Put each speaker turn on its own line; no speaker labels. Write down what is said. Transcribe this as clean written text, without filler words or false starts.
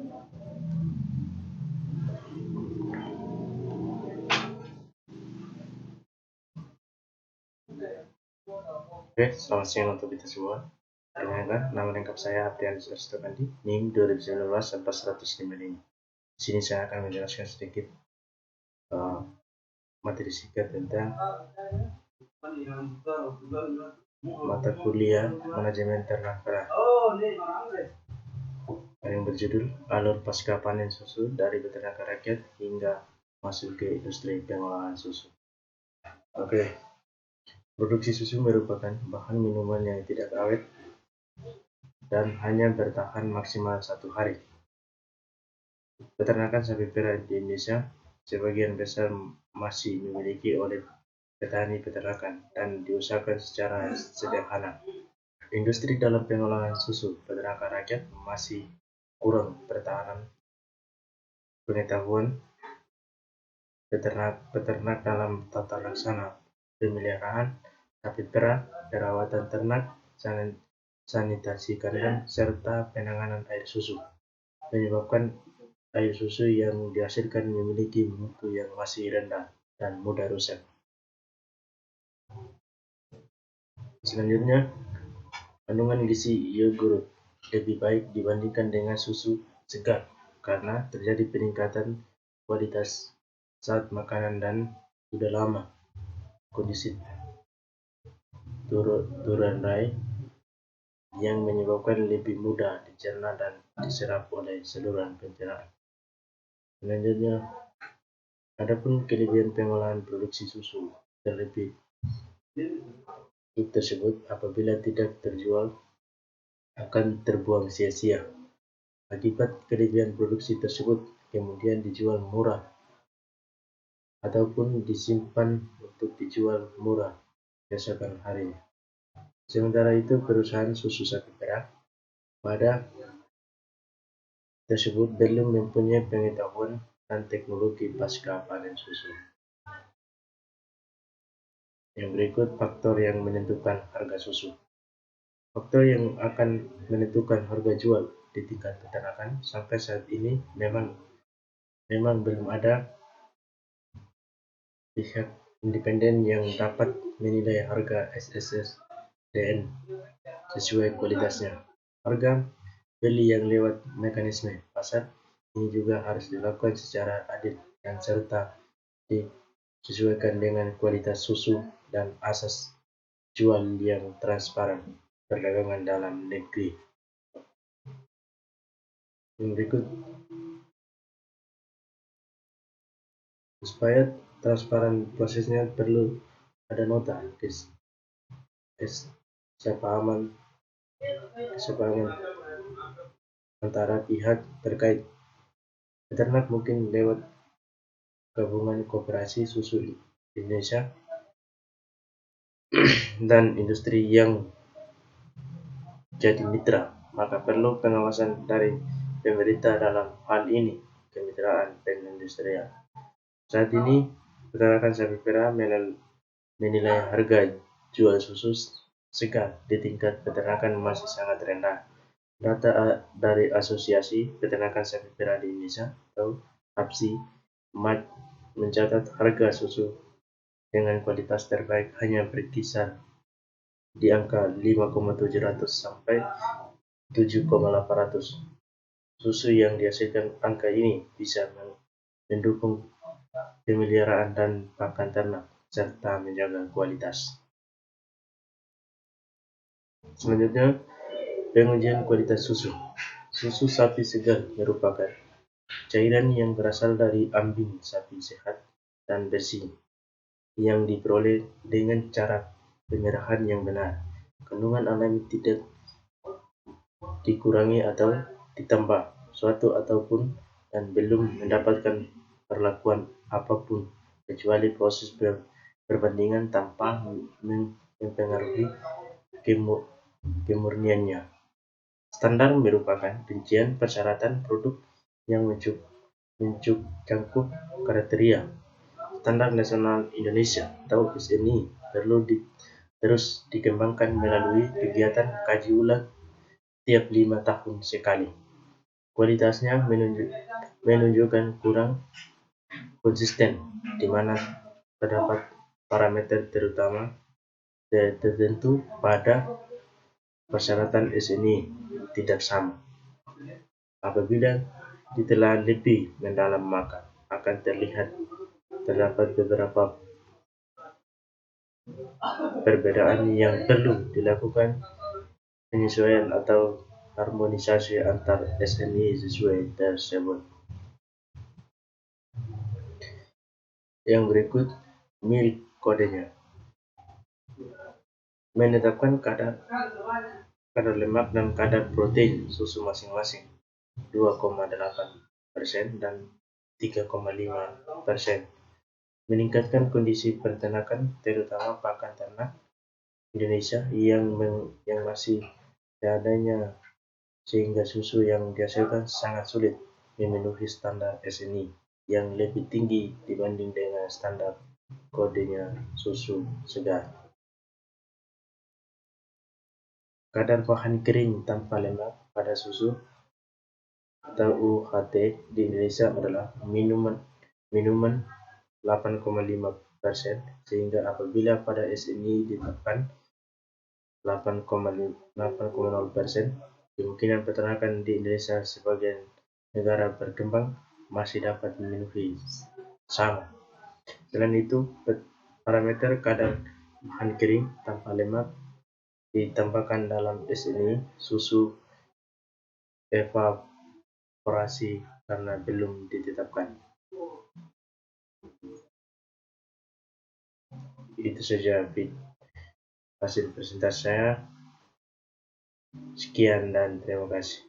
Oke, selamat siang untuk kita semua. Perkenalkan, nama lengkap saya Aprianus Arstokandi, NIM 2019-4155. Di sini saya akan menjelaskan sedikit materi singkat tentang mata kuliah manajemen ternak perah yang berjudul Alur Pasca Panen Susu dari Peternakan Rakyat hingga masuk ke industri pengolahan susu. Oke. Produksi susu merupakan bahan minuman yang tidak awet dan hanya bertahan maksimal 1 hari. Peternakan sapi perah di Indonesia sebagian besar masih dimiliki oleh petani peternakan dan diusahakan secara sederhana. Industri dalam pengolahan susu peternakan rakyat masih kurang pertahanan pengetahuan peternak dalam tata laksana pemeliharaan sapi perah, perawatan ternak, sanitasi kandang, serta penanganan air susu, menyebabkan air susu yang dihasilkan memiliki mutu yang masih rendah dan mudah rusak. Selanjutnya, kandungan gizi yogurt lebih baik dibandingkan dengan susu segar karena terjadi peningkatan kualitas saat makanan dan sudah lama kondisi turun rai yang menyebabkan lebih mudah dicerna dan diserap oleh saluran pencernaan. Selanjutnya, adapun kelebihan pengolahan produksi susu terlebih tersebut apabila tidak terjual akan terbuang sia-sia. Akibat kelebihan produksi tersebut kemudian dijual murah ataupun disimpan untuk dijual murah keesokan harinya. Sementara itu perusahaan susu sapi perah pada tersebut belum mempunyai pengetahuan dan teknologi pasca panen susu. Yang berikut faktor yang menentukan harga susu. Faktor yang akan menentukan harga jual di tingkat peternakan sampai saat ini memang belum ada pihak independen yang dapat menilai harga SSSDN sesuai kualitasnya. Harga beli yang lewat mekanisme pasar ini juga harus dilakukan secara adil dan serta disesuaikan dengan kualitas susu dan asas jual yang transparan perdagangan dalam negeri. Yang berikut, supaya transparan prosesnya perlu ada nota kesepahaman antara pihak terkait. Peternak mungkin lewat gabungan koperasi susu Indonesia dan industri yang jadi mitra, maka perlu pengawasan dari pemerintah dalam hal ini, kemitraan perindustrian. Saat ini, peternakan sapi perah menilai harga jual susu segar di tingkat peternakan masih sangat rendah. Data dari Asosiasi Peternakan Sapi Perah di Indonesia atau APSI mencatat harga susu dengan kualitas terbaik hanya berkisar di angka 5,700 sampai 7,800. Susu yang dihasilkan angka ini bisa mendukung pemeliharaan dan pakan ternak serta menjaga kualitas. Selanjutnya, pengujian kualitas susu. Susu sapi segar merupakan cairan yang berasal dari ambing sapi sehat dan bersih yang diperoleh dengan cara penyerahan yang benar. Kandungan alami tidak dikurangi atau ditambah suatu ataupun dan belum mendapatkan perlakuan apapun kecuali proses perbandingan tanpa mempengaruhi kemurniannya. Standar merupakan rincian persyaratan produk yang mencakup kriteria Standar Nasional Indonesia atau SNI perlu terus dikembangkan melalui kegiatan kaji ulang tiap 5 tahun sekali. Kualitasnya menunjukkan kurang konsisten, di mana terdapat parameter tertentu pada persyaratan SNI tidak sama. Apabila ditelah lebih mendalam, maka akan terlihat terdapat beberapa perbedaan yang perlu dilakukan penyesuaian atau harmonisasi antar SNI sesuai tersebut. Yang berikut milik kodenya. Menetapkan kadar lemak dan kadar protein susu masing-masing 2,8% dan 3,5%. Meningkatkan kondisi peternakan, terutama pakan ternak Indonesia yang masih seadanya, sehingga susu yang dihasilkan sangat sulit memenuhi standar SNI yang lebih tinggi dibanding dengan standar kodenya susu segar. Kadar bahan kering tanpa lemak pada susu atau UHT di Indonesia adalah minuman 8,5%, sehingga apabila pada SNI ditetapkan 8,0%, kemungkinan peternakan di Indonesia sebagai negara berkembang masih dapat memenuhi sama. Selain itu, parameter kadar bahan kering tanpa lemak ditambahkan dalam SNI susu evaporasi karena belum ditetapkan. Itu saja hasil presentasi saya. Sekian dan terima kasih.